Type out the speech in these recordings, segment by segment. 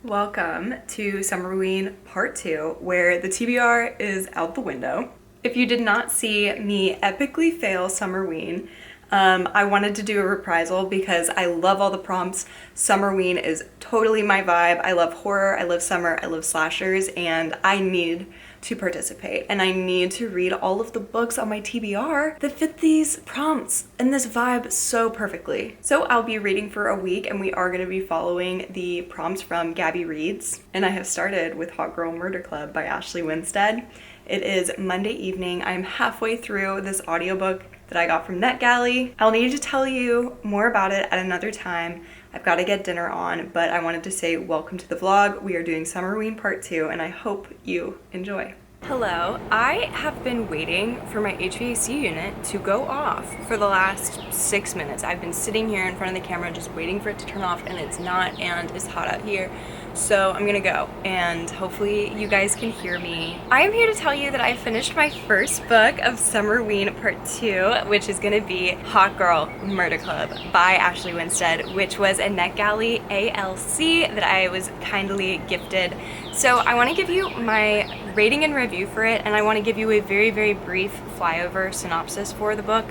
Welcome to Summerween Part 2, where the TBR is out the window. If you did not see me epically fail Summerween, I wanted to do a reprisal because I love all the prompts. Summerween is totally my vibe. I love horror, I love summer, I love slashers, and I need to participate. And I need to read all of the books on my TBR that fit these prompts and this vibe so perfectly. So I'll be reading for a week, and we are going to be following the prompts from Gabby Reads. And I have started with Hot Girl Murder Club by Ashley Winstead. It is Monday evening. I'm halfway through this audiobook that I got from NetGalley. I'll need to tell you more about it at another time. I've got to get dinner on, but I wanted to say welcome to the vlog. We are doing Summerween Part 2, and I hope you enjoy. Hello. I have been waiting for my HVAC unit to go off for the last 6 minutes. I've been sitting here in front of the camera just waiting for it to turn off, and it's not, and it's hot out here. So I'm gonna go, and hopefully you guys can hear me. I am here to tell you that I finished my first book of Summerween Part 2, which is gonna be Hot Girl Murder Club by Ashley Winstead, which was a NetGalley ALC that I was kindly gifted. So I wanna give you my rating and review for it, and I wanna give you a very, very brief flyover synopsis for the book.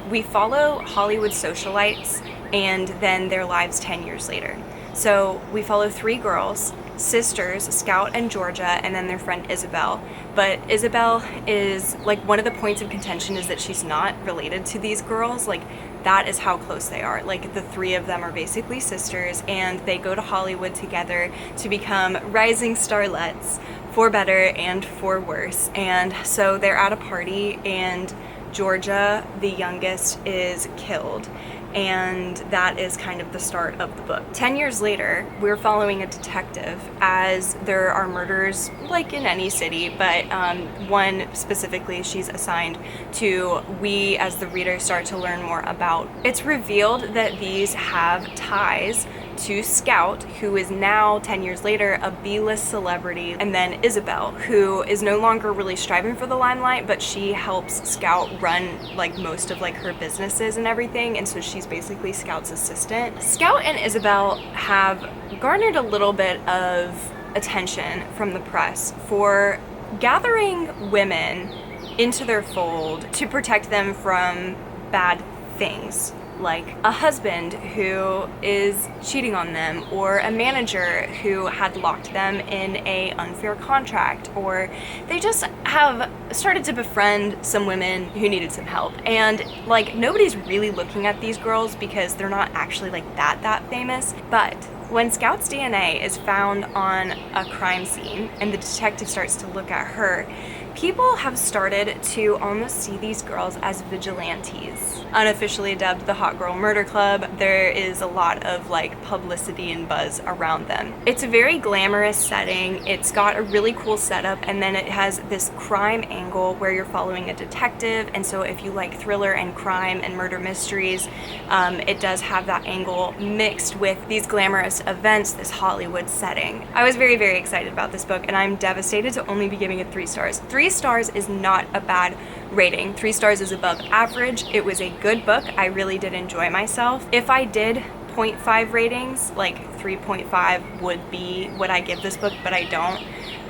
We follow Hollywood socialites and then their lives 10 years later. So we follow 3 girls, sisters, Scout and Georgia, and then their friend Isabel. But Isabel is, like, one of the points of contention is that she's not related to these girls. Like, that is how close they are. Like, the 3 of them are basically sisters, and they go to Hollywood together to become rising starlets, for better and for worse. And so they're at a party, and Georgia, the youngest, is killed. And that is kind of the start of the book. 10 years later, we're following a detective as there are murders, like in any city, but one specifically she's assigned to, we as the reader start to learn more about. It's revealed that these have ties to Scout, who is now 10 years later a B-list celebrity, and then Isabel, who is no longer really striving for the limelight, but she helps Scout run like most of like her businesses and everything, and so she's basically Scout's assistant. Scout and Isabel have garnered a little bit of attention from the press for gathering women into their fold to protect them from bad things, like a husband who is cheating on them, or a manager who had locked them in an unfair contract, or they just have started to befriend some women who needed some help. And like, nobody's really looking at these girls because they're not actually like that famous. But when Scout's DNA is found on a crime scene and the detective starts to look at her, people have started to almost see these girls as vigilantes. Unofficially dubbed the Hot Girl Murder Club, there is a lot of like publicity and buzz around them. It's a very glamorous setting, it's got a really cool setup, and then it has this crime angle where you're following a detective, and so if you like thriller and crime and murder mysteries, it does have that angle mixed with these glamorous events, this Hollywood setting. I was very, very excited about this book, and I'm devastated to only be giving it 3 stars. 3 stars is not a bad rating. 3 stars is above average. It was a good book. I really did enjoy myself. If I did 0.5 ratings, like 3.5 would be what I give this book, but I don't.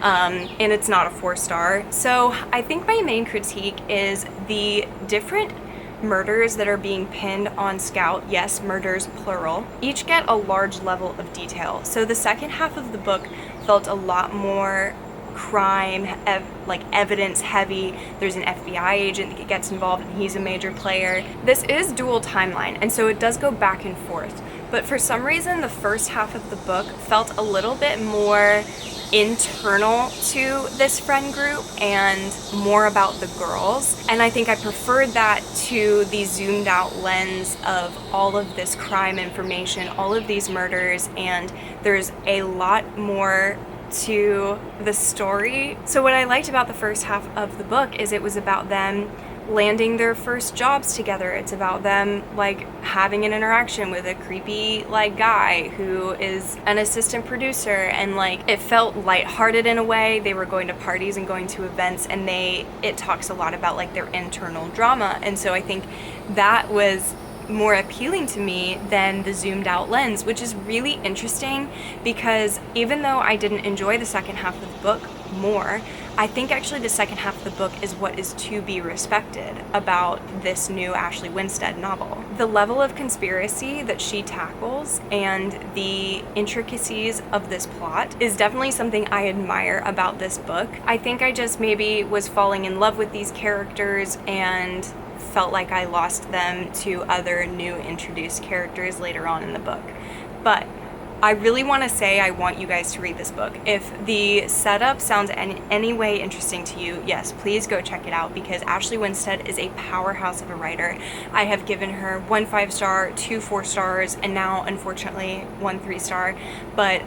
And it's not a 4-star. So I think my main critique is the different murders that are being pinned on Scout. Yes, murders plural. Each get a large level of detail. So the second half of the book felt a lot more crime, like evidence heavy. There's an FBI agent that gets involved, and he's a major player. This is dual timeline, and so it does go back and forth. But for some reason, the first half of the book felt a little bit more internal to this friend group and more about the girls. And I think I preferred that to the zoomed out lens of all of this crime information, all of these murders, and there's a lot more to the story. So what I liked about the first half of the book is it was about them landing their first jobs together. It's about them like having an interaction with a creepy like guy who is an assistant producer, and like it felt lighthearted in a way. They were going to parties and going to events, and it talks a lot about like their internal drama, and so I think that was more appealing to me than the zoomed out lens, which is really interesting because even though I didn't enjoy the second half of the book more, I think actually the second half of the book is what is to be respected about this new Ashley Winstead novel. The level of conspiracy that she tackles and the intricacies of this plot is definitely something I admire about this book. I think I just maybe was falling in love with these characters and felt like I lost them to other new introduced characters later on in the book. But I really want to say I want you guys to read this book. If the setup sounds any way interesting to you, yes, please go check it out because Ashley Winstead is a powerhouse of a writer. I have given her 1 5-star, 2 4 stars, and now unfortunately 1 3-star. But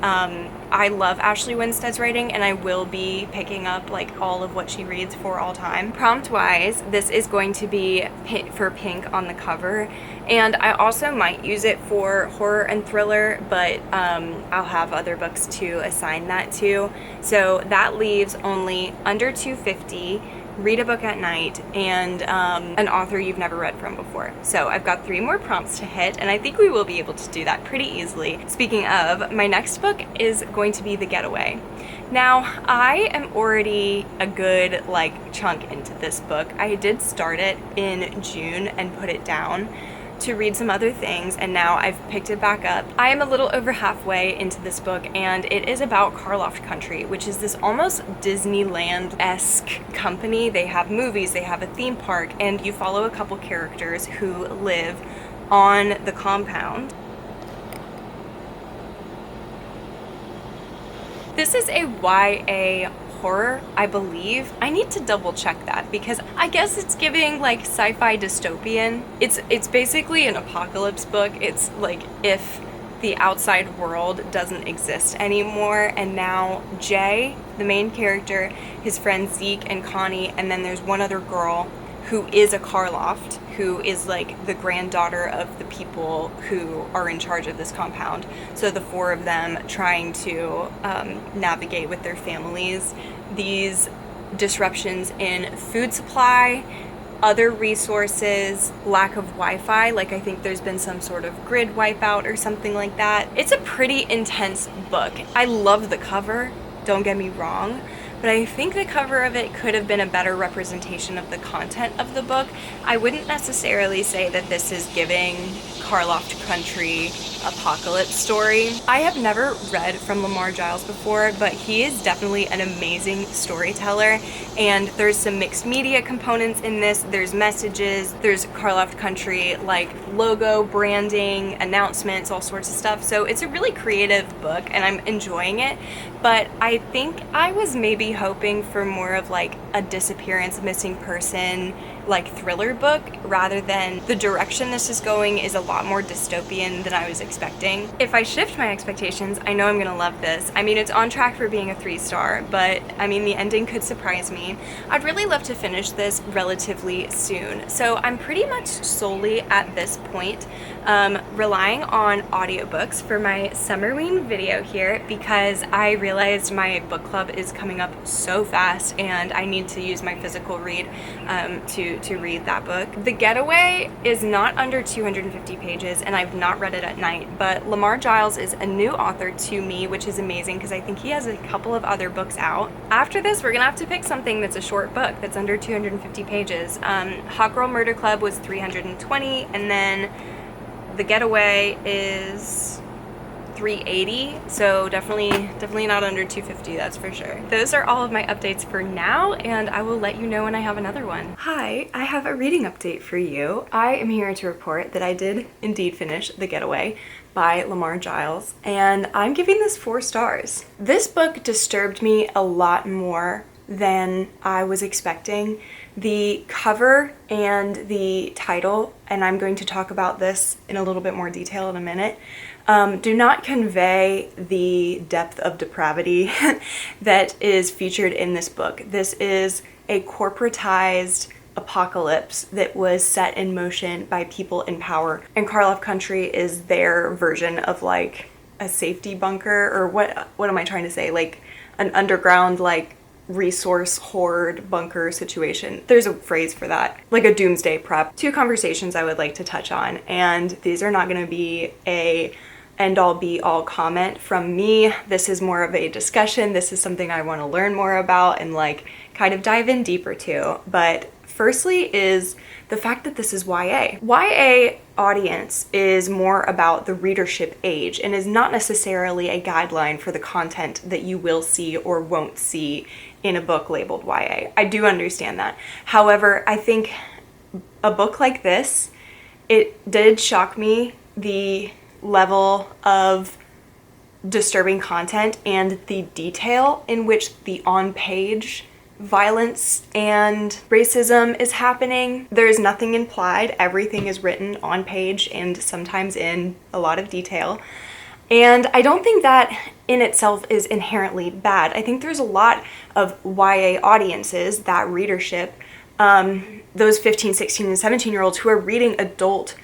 I love Ashley Winstead's writing and I will be picking up like all of what she reads for all time. Prompt wise, this is going to be for pink on the cover. And I also might use it for horror and thriller, but I'll have other books to assign that to. So that leaves only under $250, read a book at night, and an author you've never read from before. So I've got 3 more prompts to hit, and I think we will be able to do that pretty easily. Speaking of, my next book is going to be The Getaway. Now, I am already a good chunk into this book. I did start it in June and put it down to read some other things, and now I've picked it back up. I am a little over halfway into this book, and it is about Karloft Country, which is this almost Disneyland-esque company. They have movies, they have a theme park, and you follow a couple characters who live on the compound. This is a YA horror, I believe. I need to double check that because I guess it's giving like sci-fi dystopian. It's basically an apocalypse book. It's like if the outside world doesn't exist anymore, and now Jay, the main character, his friends Zeke and Connie, and then there's one other girl who is a Karloft, who is like the granddaughter of the people who are in charge of this compound. So the 4 of them trying to navigate with their families these disruptions in food supply, other resources, lack of Wi-Fi, like I think there's been some sort of grid wipeout or something like that. It's a pretty intense book. I love the cover, don't get me wrong, but I think the cover of it could have been a better representation of the content of the book. I wouldn't necessarily say that this is giving Karloft Country apocalypse story. I have never read from Lamar Giles before, but he is definitely an amazing storyteller, and there's some mixed media components in this. There's messages, there's Karloft Country like logo, branding, announcements, all sorts of stuff. So it's a really creative book and I'm enjoying it, but I think I was maybe hoping for more of like a disappearance, missing person, like thriller book, rather than the direction this is going is a lot more dystopian than I was expecting. If I shift my expectations, I know I'm gonna love this. I mean, it's on track for being a 3-star, but I mean, the ending could surprise me. I'd really love to finish this relatively soon. So I'm pretty much solely at this point relying on audiobooks for my Summerween video here because I realized my book club is coming up so fast and I need to use my physical read to read that book. The Getaway is not under 250 pages and I've not read it at night, but Lamar Giles is a new author to me, which is amazing because I think he has a couple of other books out. After this, we're gonna have to pick something that's a short book that's under 250 pages. Hot Girl Murder Club was 320, and then The Getaway is 380, so definitely not under 250, that's for sure. Those are all of my updates for now, and I will let you know when I have another one. Hi, I have a reading update for you. I am here to report that I did indeed finish The Getaway by Lamar Giles, and I'm giving this 4 stars. This book disturbed me a lot more than I was expecting. The cover and the title, and I'm going to talk about this in a little bit more detail in a minute, do not convey the depth of depravity that is featured in this book. This is a corporatized apocalypse that was set in motion by people in power, and Karloff Country is their version of like a safety bunker, or what am I trying to say, like an underground like resource hoard bunker situation. There's a phrase for that, like a doomsday prep. Two conversations I would like to touch on, and these are not going to be a end-all be-all comment from me. This is more of a discussion. This is something I want to learn more about and like kind of dive in deeper to. But firstly is the fact that this is YA. YA audience is more about the readership age and is not necessarily a guideline for the content that you will see or won't see in a book labeled YA. I do understand that. However, I think a book like this, it did shock me the level of disturbing content and the detail in which the on-page violence and racism is happening. There is nothing implied. Everything is written on page and sometimes in a lot of detail. And I don't think that in itself is inherently bad. I think there's a lot of YA audiences, that readership, those 15, 16, and 17-year-olds who are reading adult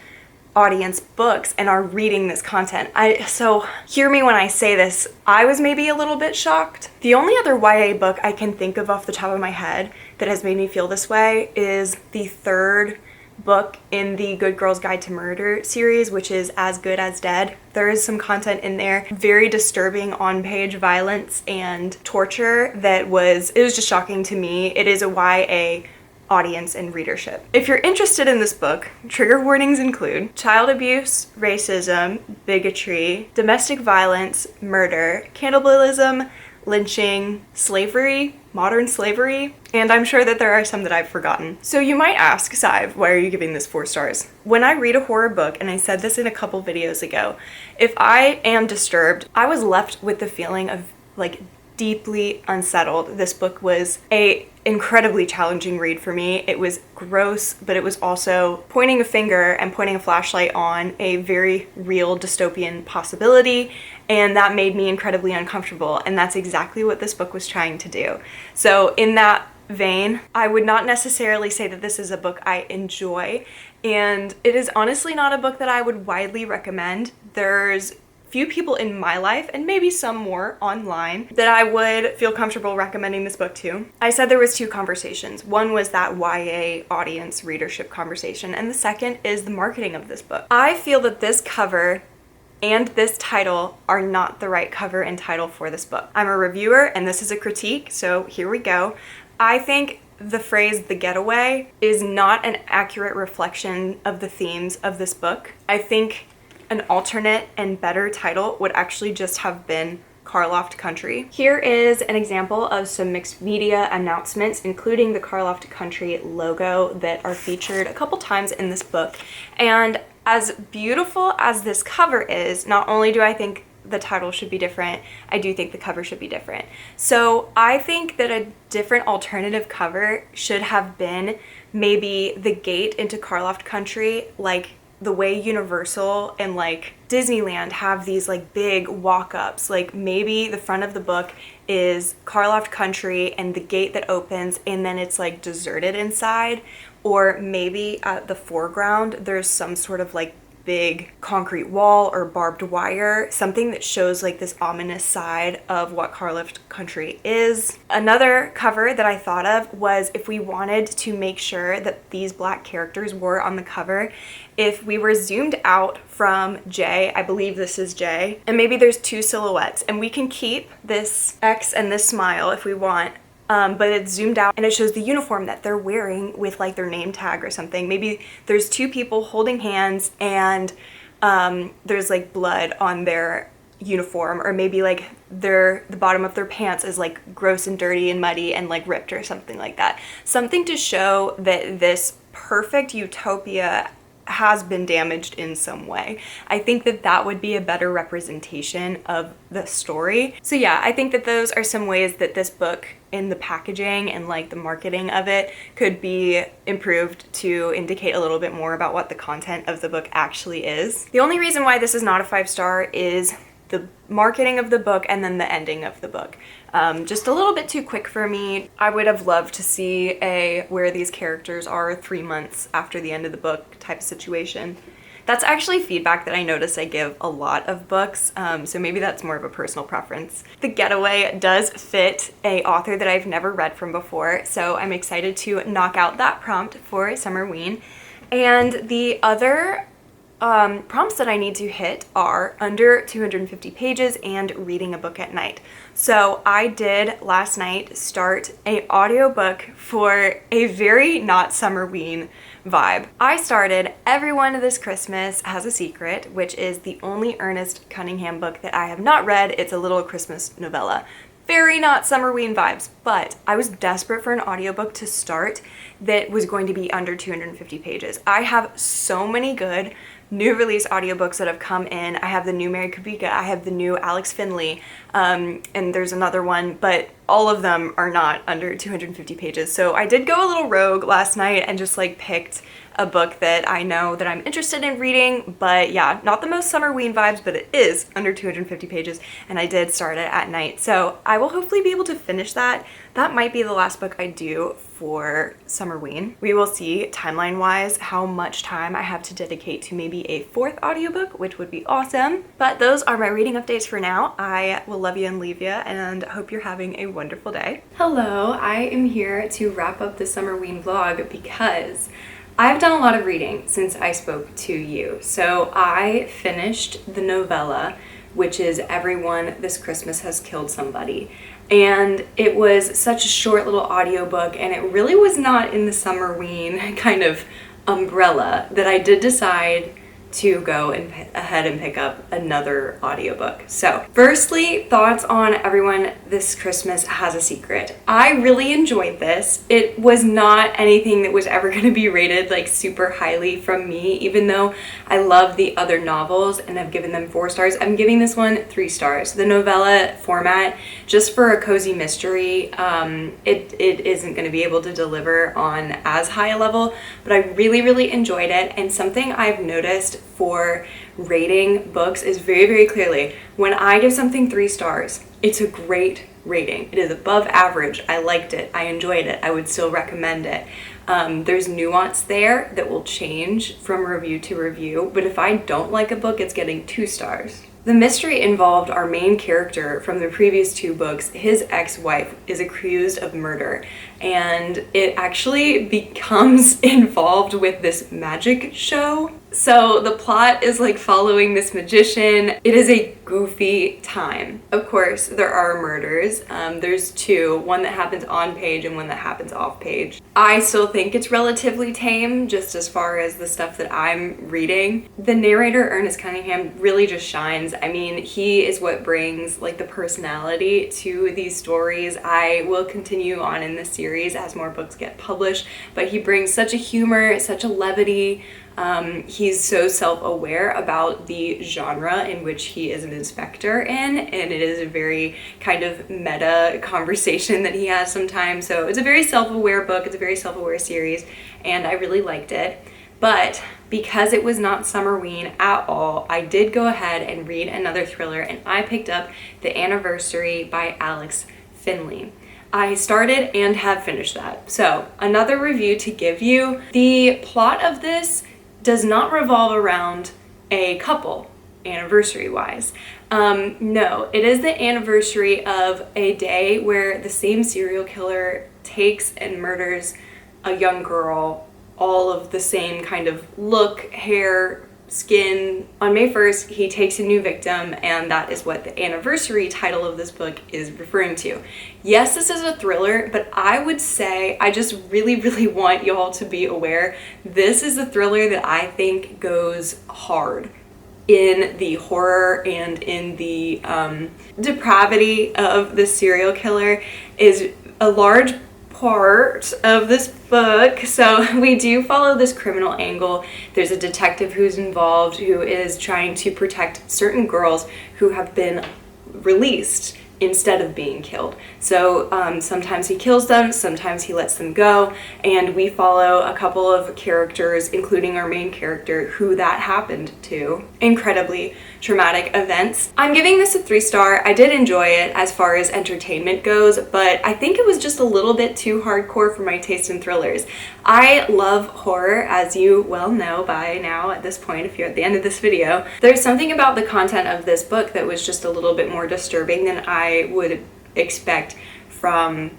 audience books and are reading this content. So hear me when I say this, I was maybe a little bit shocked. The only other YA book I can think of off the top of my head that has made me feel this way is the third book in the Good Girl's Guide to Murder series, which is As Good as Dead. There is some content in there, very disturbing on-page violence and torture it was just shocking to me. It is a YA audience and readership. If you're interested in this book, trigger warnings include child abuse, racism, bigotry, domestic violence, murder, cannibalism, lynching, slavery, modern slavery, and I'm sure that there are some that I've forgotten. So you might ask, Sive, why are you giving this 4 stars? When I read a horror book, and I said this in a couple videos ago, if I am disturbed, I was left with the feeling of like deeply unsettled. This book was a incredibly challenging read for me. It was gross, but it was also pointing a finger and pointing a flashlight on a very real dystopian possibility, and that made me incredibly uncomfortable, and that's exactly what this book was trying to do. So in that vein, I would not necessarily say that this is a book I enjoy, and it is honestly not a book that I would widely recommend. There's few people in my life, and maybe some more online, that I would feel comfortable recommending this book to. I said there was 2 conversations. One was that YA audience readership conversation, and the second is the marketing of this book. I feel that this cover and this title are not the right cover and title for this book. I'm a reviewer, and this is a critique, so here we go. I think the phrase "the getaway" is not an accurate reflection of the themes of this book. I think an alternate and better title would actually just have been Karloft Country. Here is an example of some mixed media announcements, including the Karloft Country logo that are featured a couple times in this book. And as beautiful as this cover is, not only do I think the title should be different, I do think the cover should be different. So I think that a different alternative cover should have been maybe the gate into Karloft Country, like the way Universal and like Disneyland have these like big walk-ups. Like maybe the front of the book is Karloft Country and the gate that opens and then it's like deserted inside, or maybe at the foreground there's some sort of like big concrete wall or barbed wire, something that shows like this ominous side of what Karloft Country is. Another cover that I thought of was if we wanted to make sure that these Black characters were on the cover, if we were zoomed out from Jay, I believe this is Jay, and maybe there's 2 silhouettes, and we can keep this X and this smile if we want, but it's zoomed out and it shows the uniform that they're wearing with like their name tag or something. Maybe there's 2 people holding hands and there's like blood on their uniform, or maybe like the bottom of their pants is like gross and dirty and muddy and like ripped or something like that. Something to show that this perfect utopia has been damaged in some way. I think that that would be a better representation of the story. So yeah, I think that those are some ways that this book in the packaging and like the marketing of it could be improved to indicate a little bit more about what the content of the book actually is. The only reason why this is not a 5-star is the marketing of the book and then the ending of the book. Just a little bit too quick for me. I would have loved to see a where these characters are 3 months after the end of the book type of situation. That's actually feedback that I notice I give a lot of books, so maybe that's more of a personal preference. The Getaway does fit a author that I've never read from before, so I'm excited to knock out that prompt for Summerween. And the other prompts that I need to hit are under 250 pages and reading a book at night. So I did last night start an audiobook for a very not Summerween vibe. I started Everyone This Christmas Has a Secret, which is the only Ernest Cunningham book that I have not read. It's a little Christmas novella. Very not Summerween vibes, but I was desperate for an audiobook to start that was going to be under 250 pages. I have so many good new release audiobooks that have come in. I have the new Mary Kubica, I have the new Alex Finley, and there's another one, but all of them are not under 250 pages. So I did go a little rogue last night and just like picked a book that I know that I'm interested in reading, but yeah, not the most Summerween vibes, but it is under 250 pages, and I did start it at night. So I will hopefully be able to finish that. That might be the last book I do for Summerween. We will see timeline-wise how much time I have to dedicate to maybe a fourth audiobook, which would be awesome. But those are my reading updates for now. I will love you and leave you, and hope you're having a wonderful day. Hello, I am here to wrap up the Summerween vlog because I've done a lot of reading since I spoke to you. So I finished the novella, which is Everyone This Christmas Has Killed Somebody. And it was such a short little audiobook, and it really was not in the Summerween kind of umbrella that I did decide to go ahead and pick up another audiobook. So firstly, thoughts on Everyone This Christmas Has a Secret. I really enjoyed this. It was not anything that was ever going to be rated like super highly from me, even though I love the other novels and I've given them 4 stars. I'm giving this one 3 stars. The novella format, just for a cozy mystery, it isn't going to be able to deliver on as high a level, but I really enjoyed it. And something I've noticed for rating books is very, very clearly, when I give something 3 stars, it's a great rating. It is above average. I liked it. I enjoyed it. I would still recommend it. There's nuance there that will change from review to review, but if I don't like a book, it's getting 2 stars. The mystery involved our main character from the previous 2 books. His ex-wife is accused of murder, and it actually becomes involved with this magic show. So the plot is like following this magician. It is a goofy time. Of course, there are murders. There's 2, one that happens on page and one that happens off page. I still think it's relatively tame, just as far as the stuff that I'm reading. The narrator, Ernest Cunningham, really just shines. I mean, he is what brings like the personality to these stories. I will continue on in this series as more books get published, but he brings such a humor, such a levity. He's so self-aware about the genre in which he is an inspector in, and it is a very kind of meta conversation that he has sometimes. So it's a very self-aware book, it's a very self-aware series, and I really liked it. But because it was not Summerween at all, I did go ahead and read another thriller, and I picked up The Anndddd by Alex Finley. I started and have finished that. So another review to give you. The plot of this does not revolve around a couple, anniversary-wise. No, it is the anniversary of a day where the same serial killer takes and murders a young girl, all of the same kind of look, hair, skin. On May 1st, he takes a new victim, and that is what the anniversary title of this book is referring to. Yes, this is a thriller, but I would say, I just really want y'all to be aware, this is a thriller that I think goes hard in the horror and in the depravity of the serial killer is a large part of this book. So we do follow this criminal angle. There's a detective who's involved who is trying to protect certain girls who have been released instead of being killed. So sometimes he kills them, sometimes he lets them go, and we follow a couple of characters, including our main character, who that happened to. Incredibly traumatic events. I'm giving this a 3-star. I did enjoy it as far as entertainment goes, but I think it was just a little bit too hardcore for my taste in thrillers. I love horror, as you well know by now at this point if you're at the end of this video. There's something about the content of this book that was just a little bit more disturbing than I would expect from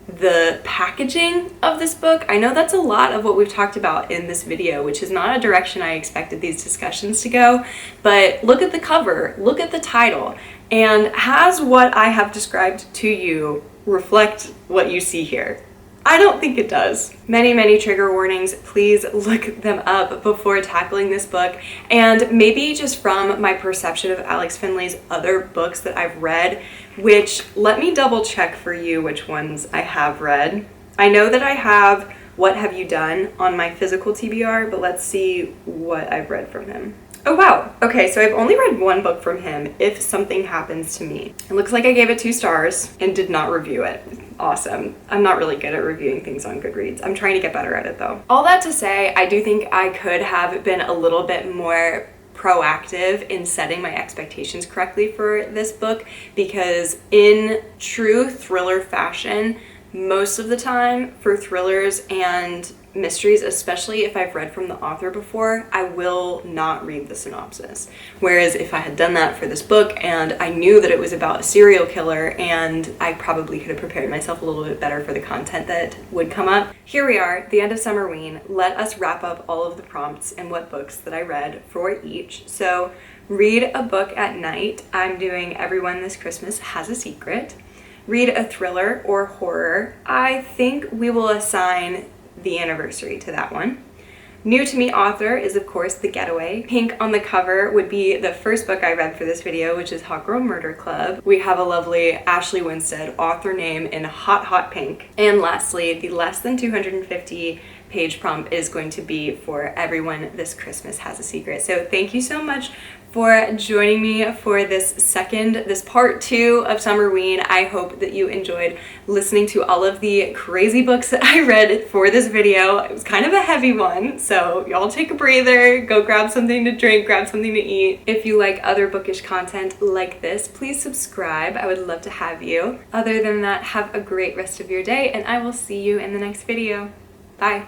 the packaging of this book. I know that's a lot of what we've talked about in this video, which is not a direction I expected these discussions to go, but look at the cover, look at the title, and has what I have described to you reflect what you see here? I don't think it does. Many trigger warnings. Please look them up before tackling this book. And maybe just from my perception of Alex Finlay's other books that I've read, which let me double check for you which ones I have read. I know that I have What Have You Done on my physical TBR, but let's see what I've read from him. Oh wow, okay, so I've only read one book from him, If Something Happens to Me. It looks like I gave it 2 stars and did not review it. Awesome. I'm not really good at reviewing things on Goodreads. I'm trying to get better at it though. All that to say, I do think I could have been a little bit more proactive in setting my expectations correctly for this book, because in true thriller fashion, most of the time for thrillers and mysteries, especially if I've read from the author before, I will not read the synopsis. Whereas if I had done that for this book and I knew that it was about a serial killer, and I probably could have prepared myself a little bit better for the content that would come up. Here we are, the end of Summerween. Let us wrap up all of the prompts and what books that I read for each. So read a book at night. I'm doing Everyone This Christmas Has a Secret. Read a thriller or horror. I think we will assign The Anniversary to that one. New to me author is of course The Getaway. Pink on the cover would be the first book I read for this video, which is Hot Girl Murder Club. We have a lovely Ashley Winstead author name in hot pink. And lastly, the less than 250 page prompt is going to be for Everyone This Christmas Has a Secret. So thank you so much for joining me for this part 2 of Summerween. I hope that you enjoyed listening to all of the crazy books that I read for this video. It was kind of a heavy one, so y'all take a breather, go grab something to drink, grab something to eat. If you like other bookish content like this, please subscribe. I would love to have you. Other than that, have a great rest of your day, and I will see you in the next video. Bye.